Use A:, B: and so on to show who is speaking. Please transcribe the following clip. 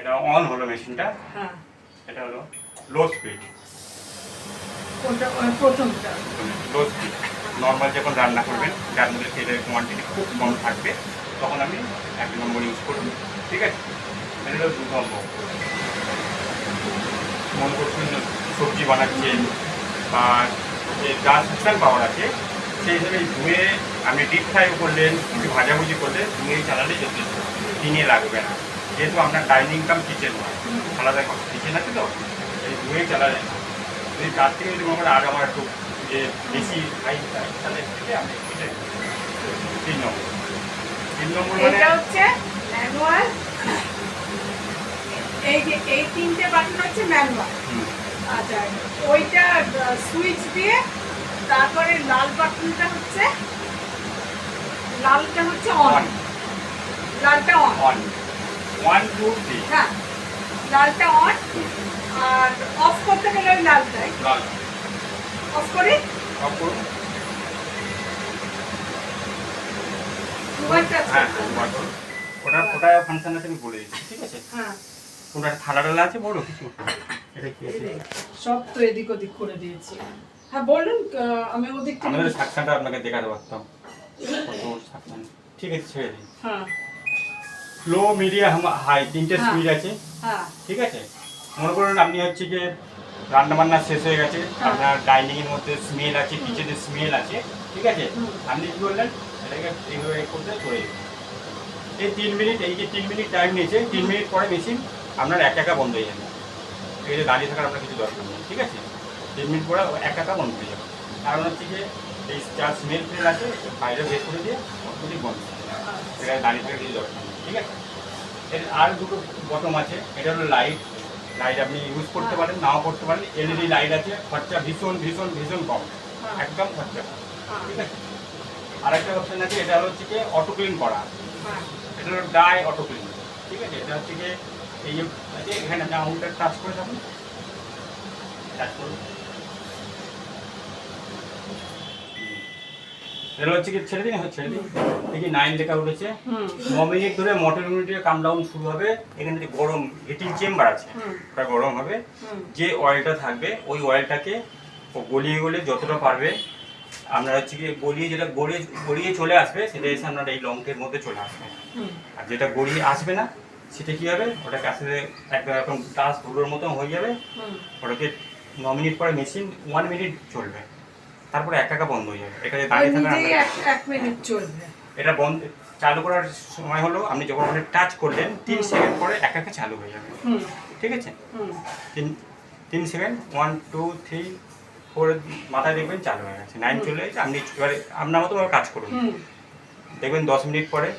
A: এটা অন হলো মেশিনটা।
B: হ্যাঁ,
A: এটা হলো লো স্পিড।
B: কোনটা প্রথমটা?
A: লো স্পিড নর্মাল যখন রান্না করবেন, যার মধ্যে তেলের কোয়ান্টিটি খুব কম থাকবে, তখন আমি 1 নম্বর ইউজ করব। ঠিক আছে, এটা হলো 2 নম্বর। মনে করছেন সবজি বানাচ্ছেন বা যে যা সেকশন পাওয়ার আছে সেই হিসেবে ধুয়ে আপনি ডিপ ফ্রাই করলেন, কিছু ভাজাভুজি করলে ধুয়ে চালালে যথেষ্ট, কিনে লাগবে না। যেহেতু আপনার ডাইনিং কাম কিচেন নয়, আলাদা কিচেন আছে, তো এই ধুয়ে চালালে না। যদি তার থেকে যদি মনে করেন আর আমার একটু যে বেশি হাই তাহলে থেকে আমি 3 নম্বর। 3 নম্বর মানে
B: এটা হচ্ছে ম্যানুয়াল। এই যে এই 3টে বাটন হচ্ছে ম্যানুয়াল। আচ্ছা, ওইটা সুইচ দিয়ে, তারপরে লাল বাটনটা হচ্ছে, লালটা হচ্ছে অন। লালটা অন।
A: অন 1 2 3।
B: হ্যাঁ, লালটা অন। আর অফ করতে গেলে ওই লালটাই
A: লাল
B: অফ করি।
A: অফ করুন।
B: দুবারটা আছে।
A: হ্যাঁ, ওটা ফাংশন আছে, আমি বলে দিচ্ছি। ঠিক আছে,
B: হ্যাঁ,
A: ওটা থালা টালা আছে বড় কিছু? এটা কি আছে?
B: সব তো এদিক ওদিক করে দিয়েছি। হ্যাঁ বলুন, আমি ওদিক থেকে
A: আমাদের সাকশনটা আপনাকে দেখাতে পারতাম। কত সাকশন। ঠিক আছে, ছেড়ে দিই।
B: হ্যাঁ
A: লো, মিডিয়াম, হাই 3টে
B: হ্যাঁ।
A: স্পিড আছে।
B: হ্যাঁ
A: ঠিক আছে, মনে করুন আপনি হচ্ছে যে রান্নাবান্না শেষ হয়ে গেছে, আপনার ডাইনিংয়ের মধ্যে স্মেল আছে, কিচেনের স্মেল আছে। ঠিক আছে, আপনি কী করলেন, এটাকে এইভাবে করতে করে এই 3 মিনিট, এই যে 3 মিনিট টাইম নিয়েছে, 3 মিনিট পরে মেশিন আপনার একা বন্ধ হয়ে যাবে। ঠিক আছে, দাঁড়িয়ে থাকার আপনার কিছু দরকার নেই। ঠিক আছে, 3 মিনিট পরে একা বন্ধ হয়ে যাবে। কারণ হচ্ছে যে এই যা স্মেল ফেল আছে বাইরে বের করে দিয়ে অটোমেটিক বন্ধ হয়ে যাবে। সেখানে দাঁড়িয়ে থাকার কিছু দরকার নেই। ঠিক আছে, এর আর দুটো বটম আছে। এটা হলো লাইট। লাইট আপনি ইউজ করতে পারেন, নাও করতে পারেন। এলইডি লাইট আছে, খরচা ভীষণ ভীষণ ভীষণ কম, একদম খরচা কম। ঠিক আছে, আরেকটা অপশন আছে, এটা হচ্ছে কি অটো ক্লিন করা। এটা হলো ডাই অটো ক্লিন। ঠিক আছে, এটা হচ্ছে কি এই যে এখানে আপনি আঙুলটা টাচ করে থাকুন, টাচ করুন। এটা হচ্ছে কি ছেড়ে দিন, ছেড়ে দিন। দেখি 9 লেখা উঠেছে। 9 মিনিট ধরে মোটর ইউনিটের কাম ডাউন শুরু হবে। এখানে যে গরম হিটিং চেম্বার আছে, ওটা গরম হবে। যে অয়েলটা থাকবে ওই অয়েলটাকে গলিয়ে যতটা পারবে আমরা হচ্ছে কি গলিয়ে, যেটা গড়িয়ে চলে আসবে সেটা এসে আপনার এই লঙ্কের মধ্যে চলে আসবে। আর যেটা গড়িয়ে আসবে না সেটা কী হবে, ওটাকে আসলে একদম ডাস্ট ধুলোর মতো হয়ে যাবে। ওটাকে 9 মিনিট পরে মেশিন 1 মিনিট চলবে, তারপরে একা বন্ধ হয়ে যাবে। এখানে দাঁড়িয়ে থাকা
B: 1 মিনিট চলবে।
A: এটা বন্ধ চালু করার সময় হলো আপনি যখন ওখানে টাচ করলেন 3 সেকেন্ড পরে একা চালু হয়ে যাবে। ঠিক আছে, 3 সেকেন্ড 1 2 3 4 মাথায় দেখবেন চালু হয়ে গেছে, 9 চলে গেছে। আপনি এবারে আপনার মতো কাজ করুন, দেখবেন 10 মিনিট পরে